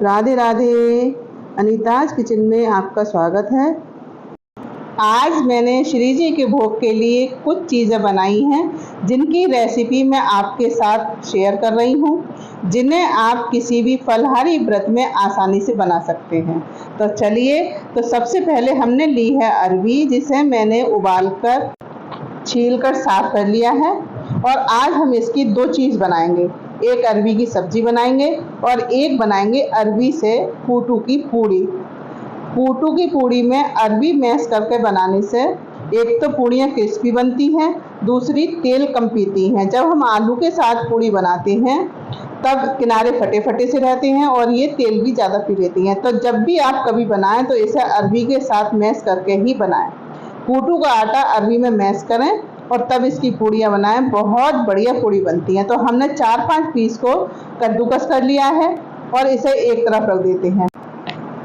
Radhe Radhe. अनीताज kitchen में आपका स्वागत है। आज मैंने श्री जी के भोग के लिए कुछ चीज़ें बनाई हैं जिनकी रेसिपी मैं आपके साथ शेयर कर रही हूँ, जिन्हें आप किसी भी फलाहारी व्रत में आसानी से बना सकते हैं। तो चलिए, तो सबसे पहले हमने ली है अरबी, जिसे मैंने उबालकर छीलकर साफ कर लिया है। और आज हम इसकी दो चीज़ बनाएंगे, एक अरबी की सब्जी बनाएंगे और एक बनाएंगे अरबी से पूटू की पूड़ी। पूटू की पूड़ी में अरबी मैश करके बनाने से एक तो पूड़ियाँ क्रिस्पी बनती हैं, दूसरी तेल कम पीती हैं। जब हम आलू के साथ पूड़ी बनाते हैं तब किनारे फटे फटे से रहते हैं और ये तेल भी ज़्यादा पी लेती हैं। तो जब भी आप कभी बनाएं तो इसे अरबी के साथ मैश करके ही बनाएं। पूटू का आटा अरबी में मैश करें और तब इसकी पूड़ियाँ बनाएं, बहुत बढ़िया पूड़ी बनती हैं। तो हमने 4-5 पीस को कद्दूकस कर लिया है और इसे एक तरफ रख देते हैं।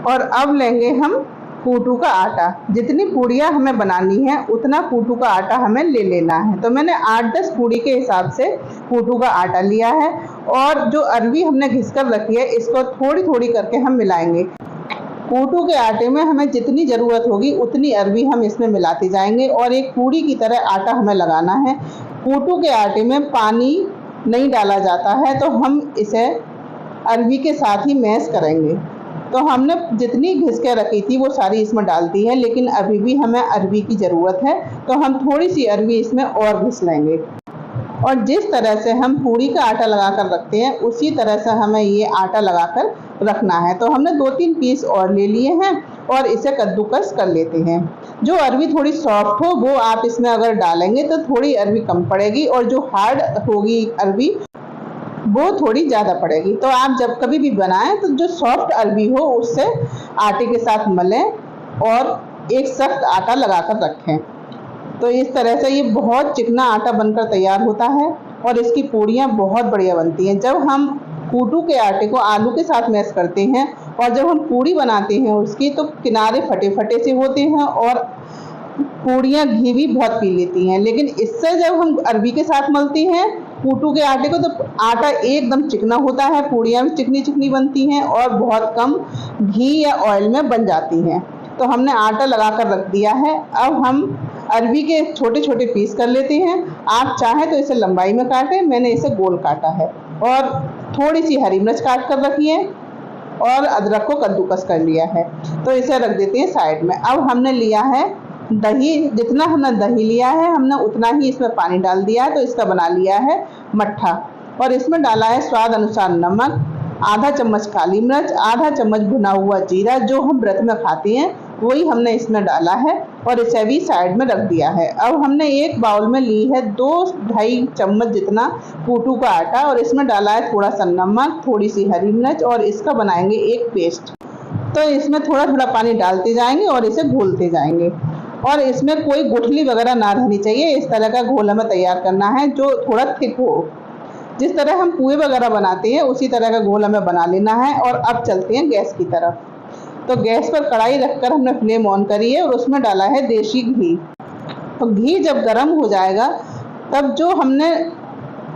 और अब लेंगे हम पूटू का आटा। जितनी पूड़ियाँ हमें बनानी है उतना पूटू का आटा हमें ले लेना है। तो मैंने 8-10 पूड़ी के हिसाब से पूटू का आटा लिया है और जो अरबी हमने घिस कर रखी है इसको थोड़ी थोड़ी करके हम मिलाएंगे। पूटू के आटे में हमें जितनी ज़रूरत होगी उतनी अरबी हम इसमें मिलाते जाएंगे और एक पूड़ी की तरह आटा हमें लगाना है। पूटू के आटे में पानी नहीं डाला जाता है, तो हम इसे अरबी के साथ ही मैश करेंगे। तो हमने जितनी घिस के रखी थी वो सारी इसमें डाल दी है, लेकिन अभी भी हमें अरबी की ज़रूरत है, तो हम थोड़ी सी अरबी इसमें और घिस लेंगे। और जिस तरह से हम पूड़ी का आटा लगा कर रखते हैं उसी तरह से हमें ये आटा लगा कर रखना है। तो हमने 2-3 पीस और ले लिए हैं और इसे कद्दूकस कर लेते हैं। जो अरबी थोड़ी सॉफ्ट हो वो आप इसमें अगर डालेंगे तो थोड़ी अरबी कम पड़ेगी और जो हार्ड होगी अरबी वो थोड़ी ज़्यादा पड़ेगी। तो आप जब कभी भी बनाएं तो जो सॉफ्ट अरबी हो उससे आटे के साथ मलें और एक सख्त आटा लगा कर रखें। तो इस तरह से ये बहुत चिकना आटा बनकर तैयार होता है और इसकी पूड़ियाँ बहुत बढ़िया बनती हैं। जब हम पूटू के आटे को आलू के साथ मैश करते हैं और जब हम पूड़ी बनाते हैं उसकी, तो किनारे फटे फटे से होते हैं और पूड़ियाँ घी भी बहुत पी लेती हैं। लेकिन इससे जब हम अरबी के साथ मलते हैं पूटू के आटे को तो आटा एकदम चिकना होता है, पूड़ियाँ भी चिकनी चिकनी बनती हैं और बहुत कम घी या ऑयल में बन जाती हैं। तो हमने आटा लगा कर रख दिया है। अब हम अरबी के छोटे छोटे पीस कर लेते हैं। आप चाहें तो इसे लंबाई में काटें, मैंने इसे गोल काटा है। और थोड़ी सी हरी मिर्च काट कर रखी है और अदरक को कद्दूकस कर लिया है। तो इसे रख देते हैं साइड में। अब हमने लिया है दही। जितना हमने दही लिया है हमने उतना ही इसमें पानी डाल दिया है। तो इसका बना लिया है मट्ठा और इसमें डाला है स्वाद अनुसार नमक, आधा चम्मच काली मिर्च, आधा चम्मच भुना हुआ जीरा, जो हम व्रत में खाते हैं वही हमने इसमें डाला है और इसे भी साइड में रख दिया है। अब हमने एक बाउल में ली है 2-2.5 चम्मच जितना पूटू का आटा और इसमें डाला है थोड़ा सा नमक, थोड़ी सी हरी मिर्च और इसका बनाएंगे एक पेस्ट। तो इसमें थोड़ा थोड़ा पानी डालते जाएंगे और इसे घोलते जाएंगे और इसमें कोई गुठली वगैरह ना रहनी चाहिए। इस तरह का घोल हमें तैयार करना है जो थोड़ा थिक हो। जिस तरह हम पुए वगैरह बनाते हैं उसी तरह का घोल हमें बना लेना है। और अब चलते हैं गैस की तरफ। तो गैस पर कढ़ाई रखकर हमने फ्लेम ऑन करी है और उसमें डाला है देसी घी। तो घी जब गर्म हो जाएगा तब जो हमने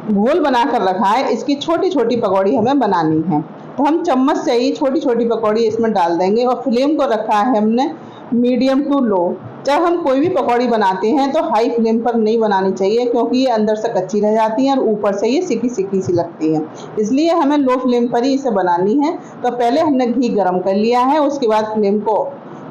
घोल बना कर रखा है इसकी छोटी छोटी पकौड़ी हमें बनानी है। तो हम चम्मच से ही छोटी छोटी पकौड़ी इसमें डाल देंगे और फ्लेम को रखा है हमने मीडियम टू लो। जब हम कोई भी पकौड़ी बनाते हैं तो हाई फ्लेम पर नहीं बनानी चाहिए, क्योंकि ये अंदर से कच्ची रह जाती हैं और ऊपर से ये सिकी सिकी सी लगती है। इसलिए हमें लो फ्लेम पर ही इसे बनानी है। तो पहले हमने घी गरम कर लिया है, उसके बाद फ्लेम को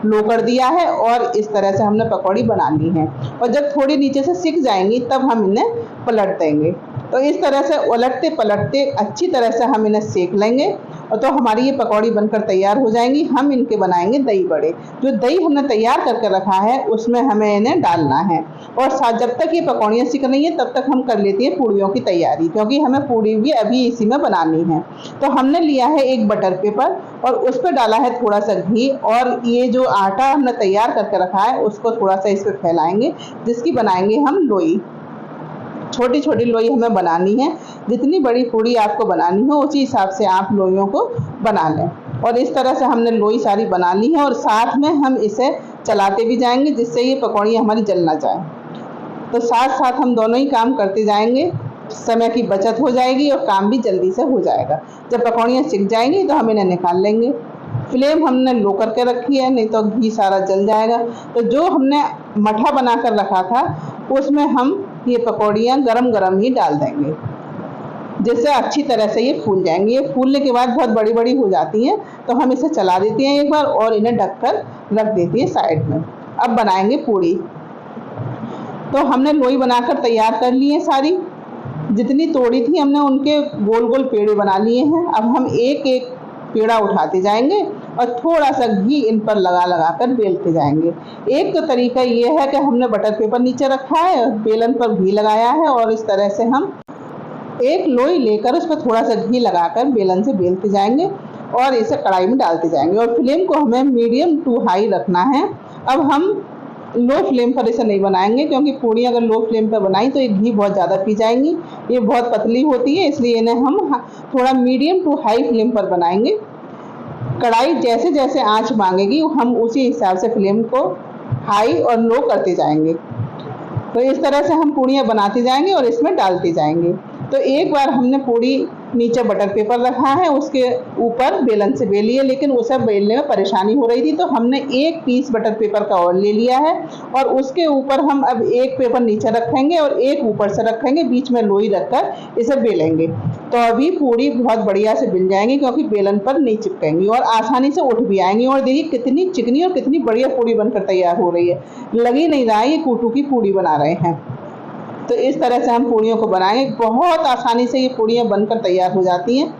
लो कर दिया है और इस तरह से हमने पकौड़ी बनानी है। और जब थोड़ी नीचे से सिक जाएंगी तब हम इन्हें पलट देंगे। तो इस तरह से उलटते पलटते अच्छी तरह से हम इन्हें सेक लेंगे और तो हमारी ये पकौड़ी बनकर तैयार हो जाएंगी। हम इनके बनाएंगे दही बड़े। जो दही हमने तैयार करके रखा है उसमें हमें इन्हें डालना है और साथ जब तक ये पकौड़ियाँ सिक रही हैं तब तक हम कर लेते हैं पूड़ियों की तैयारी, क्योंकि हमें पूड़ी भी अभी इसी में बनानी है। तो हमने लिया है एक बटर पेपर और उस पर डाला है थोड़ा सा घी और ये जो आटा हमने तैयार करके रखा है उसको थोड़ा सा इस पर फैलाएंगे, जिसकी बनाएंगे हम लोई। छोटी छोटी लोई हमें बनानी है। जितनी बड़ी पूड़ी आपको बनानी हो उसी हिसाब से आप लोइयों को बना लें। और इस तरह से हमने लोई सारी बना ली है और साथ में हम इसे चलाते भी जाएंगे जिससे ये पकौड़ियाँ हमारी जल ना जाए। तो साथ साथ हम दोनों ही काम करते जाएंगे समय की बचत हो जाएगी और काम भी जल्दी से हो जाएगा। जब पकौड़ियाँ सिक जाएंगी तो हम इन्हें निकाल लेंगे। फ्लेम हमने लो करके रखी है, नहीं तो घी सारा जल जाएगा। तो जो हमने मठा बना कर रखा था उसमें हम ये पकौड़ियाँ गरम गरम ही डाल देंगे, जिससे अच्छी तरह से ये फूल जाएंगी। ये फूलने के बाद बहुत बड़ी बड़ी हो जाती हैं, तो हम इसे चला देते हैं एक बार और इन्हें ढककर रख देती है साइड में। अब बनाएंगे पूड़ी। तो हमने लोई बनाकर तैयार कर ली है सारी, जितनी तोड़ी थी हमने उनके गोल गोल पेड़े बना लिए हैं। अब हम एक एक पेड़ा उठाते जाएंगे और थोड़ा सा घी इन पर लगा लगा कर बेलते जाएंगे। एक तो तरीका ये है कि हमने बटर पेपर नीचे रखा है, बेलन पर घी लगाया है और इस तरह से हम एक लोई लेकर उस पर थोड़ा सा घी लगाकर बेलन से बेलते जाएंगे और इसे कढ़ाई में डालते जाएंगे। और फ्लेम को हमें मीडियम टू हाई रखना है। अब हम लो फ्लेम पर इसे नहीं बनाएंगे, क्योंकि पूड़ी अगर लो फ्लेम पर बनाई तो ये घी बहुत ज़्यादा पी जाएंगी। ये बहुत पतली होती है, इसलिए इन्हें हम थोड़ा मीडियम टू हाई फ्लेम पर बनाएंगे। कढ़ाई जैसे जैसे आंच मांगेगी हम उसी हिसाब से फ्लेम को हाई और लो करते जाएंगे। तो इस तरह से हम पूड़ियाँ बनाते जाएंगे और इसमें डालते जाएंगे। तो एक बार हमने पूड़ी नीचे बटर पेपर रखा है, उसके ऊपर बेलन से बेली है, लेकिन उसे बेलने में परेशानी हो रही थी, तो हमने एक पीस बटर पेपर का और ले लिया है और उसके ऊपर हम अब एक पेपर नीचे रखेंगे और एक ऊपर से रखेंगे, बीच में लोई रखकर इसे बेलेंगे। तो अभी पूड़ी बहुत बढ़िया से बिल जाएंगी, क्योंकि बेलन पर नहीं चिपकेंगी और आसानी से उठ भी आएंगी। और देखिए कितनी चिकनी और कितनी बढ़िया पूड़ी बनकर तैयार हो रही है। लगी नहीं रहा है ये कूटू की पूड़ी बना रहे हैं। तो इस तरह से हम पूड़ियों को बनाएंगे। बहुत आसानी से ये पूड़ियाँ बनकर तैयार हो जाती हैं।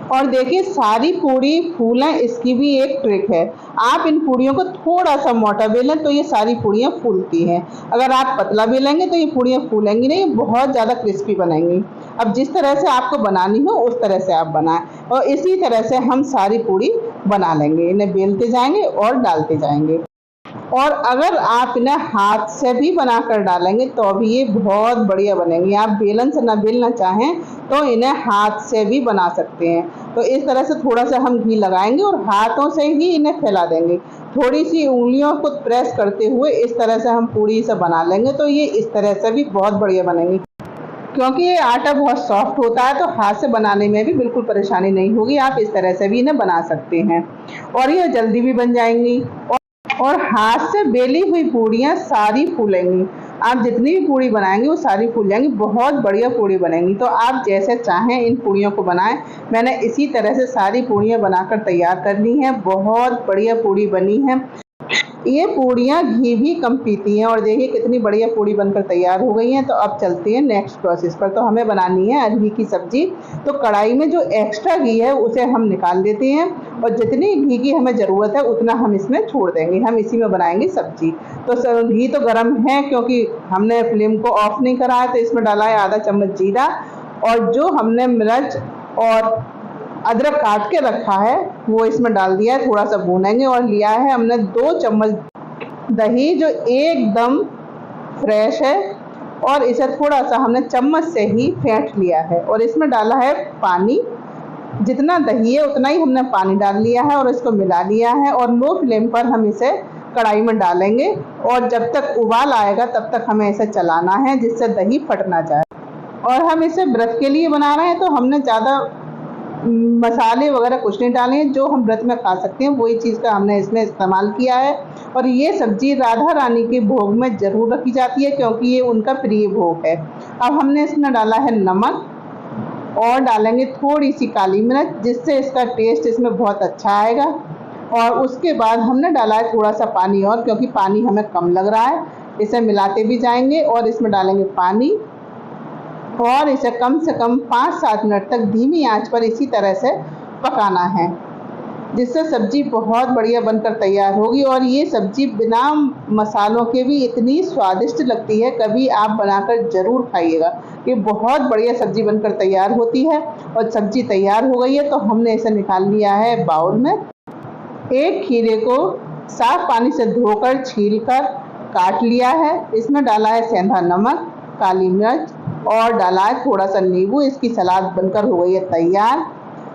और देखिए सारी पूड़ी फूलें, इसकी भी एक ट्रिक है। आप इन पूड़ियों को थोड़ा सा मोटा बेलें तो ये सारी पूड़ियाँ फूलती हैं। अगर आप पतला बेलेंगे तो ये पूड़ियाँ फूलेंगी नहीं, बहुत ज़्यादा क्रिस्पी बनेंगी। अब जिस तरह से आपको बनानी हो उस तरह से आप बनाएं और इसी तरह से हम सारी पूड़ी बना लेंगे। इन्हें बेलते जाएंगे और डालते जाएंगे। और अगर आप इन्हें हाथ से भी बनाकर डालेंगे तो भी ये बहुत बढ़िया बनेंगी। आप बेलन से ना बेलना चाहें तो इन्हें हाथ से भी बना सकते हैं। तो इस तरह से थोड़ा सा हम घी लगाएंगे और हाथों से ही इन्हें फैला देंगे। थोड़ी सी उंगलियों को प्रेस करते हुए इस तरह से हम पूड़ी से बना लेंगे, तो ये इस तरह से भी बहुत बढ़िया बनेंगी। क्योंकि ये आटा बहुत सॉफ्ट होता है तो हाथ से बनाने में भी बिल्कुल परेशानी नहीं होगी। आप इस तरह से भी इन्हें बना सकते हैं और ये जल्दी भी बन जाएंगी। और हाथ से बेली हुई पूड़ियाँ सारी फूलेंगी। आप जितनी भी पूड़ी बनाएंगे वो सारी फूल जाएंगी, बहुत बढ़िया पूड़ी बनेंगी। तो आप जैसे चाहें इन पूड़ियों को बनाएं। मैंने इसी तरह से सारी पूड़ियाँ बनाकर तैयार कर ली हैं। बहुत बढ़िया पूड़ी बनी है। ये पूड़ियाँ घी भी कम पीती हैं। और देखिए कितनी बढ़िया पूड़ी बनकर तैयार हो गई हैं। तो अब चलते हैं नेक्स्ट प्रोसेस पर। तो हमें बनानी है अरबी की सब्जी। तो कढ़ाई में जो एक्स्ट्रा घी है उसे हम निकाल देते हैं और जितनी घी की हमें ज़रूरत है उतना हम इसमें छोड़ देंगे। हम इसी में बनाएंगे सब्जी। तो घी तो गर्म है, क्योंकि हमने फ्लेम को ऑफ नहीं करा है। तो इसमें डाला है आधा चम्मच जीरा और जो हमने मिर्च और अदरक काट के रखा है वो इसमें डाल दिया है। थोड़ा सा भूनेंगे। और लिया है हमने 2 चम्मच दही, जो एकदम फ्रेश है और इसे थोड़ा सा हमने चम्मच से ही फेंट लिया है। और इसमें डाला है पानी। जितना दही है उतना ही हमने पानी डाल लिया है और इसको मिला लिया है। और लो फ्लेम पर हम इसे कढ़ाई में डालेंगे और जब तक उबाल आएगा तब तक हमें इसे चलाना है, जिससे दही फट ना जाए। और हम इसे व्रत के लिए बना रहे हैं तो हमने ज़्यादा मसाले वगैरह कुछ नहीं डाले हैं। जो हम व्रत में खा सकते हैं वही चीज़ का हमने इसमें इस्तेमाल किया है। और ये सब्जी राधा रानी के भोग में ज़रूर रखी जाती है, क्योंकि ये उनका प्रिय भोग है। अब हमने इसमें डाला है नमक और डालेंगे थोड़ी सी काली मिर्च, जिससे इसका टेस्ट इसमें बहुत अच्छा आएगा। और उसके बाद हमने डाला है थोड़ा सा पानी और, क्योंकि पानी हमें कम लग रहा है। इसे मिलाते भी जाएंगे और इसमें डालेंगे पानी और इसे कम से कम 5-7 मिनट तक धीमी आंच पर इसी तरह से पकाना है, जिससे सब्जी बहुत बढ़िया बनकर तैयार होगी। और ये सब्जी बिना मसालों के भी इतनी स्वादिष्ट लगती है, कभी आप बनाकर ज़रूर खाइएगा। ये बहुत बढ़िया सब्जी बनकर तैयार होती है। और सब्जी तैयार हो गई है तो हमने इसे निकाल लिया है बाउल में। एक खीरे को साफ पानी से धोकर छीलकर काट लिया है। इसमें डाला है सेंधा नमक, काली मिर्च और डाला है थोड़ा सा नींबू। इसकी सलाद बनकर हो गई है तैयार।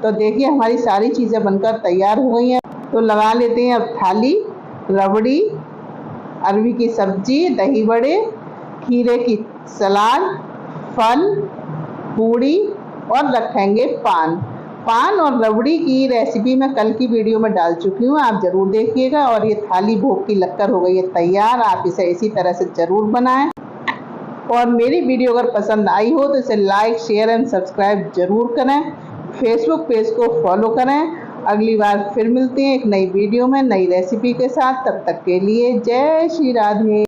तो देखिए हमारी सारी चीज़ें बनकर तैयार हो गई हैं। तो लगा लेते हैं अब थाली। रबड़ी, अरबी की सब्जी, दही बड़े, खीरे की सलाद, फल पूड़ी और रखेंगे पान। पान और रबड़ी की रेसिपी मैं कल की वीडियो में डाल चुकी हूँ, आप ज़रूर देखिएगा। और ये थाली भोग की लगकर हो गई है तैयार। आप इसे इसी तरह से ज़रूर बनाएं। और मेरी वीडियो अगर पसंद आई हो तो इसे लाइक, शेयर एंड सब्सक्राइब जरूर करें। फेसबुक पेज को फॉलो करें। अगली बार फिर मिलते हैं एक नई वीडियो में नई रेसिपी के साथ। तब तक के लिए जय श्री राधे।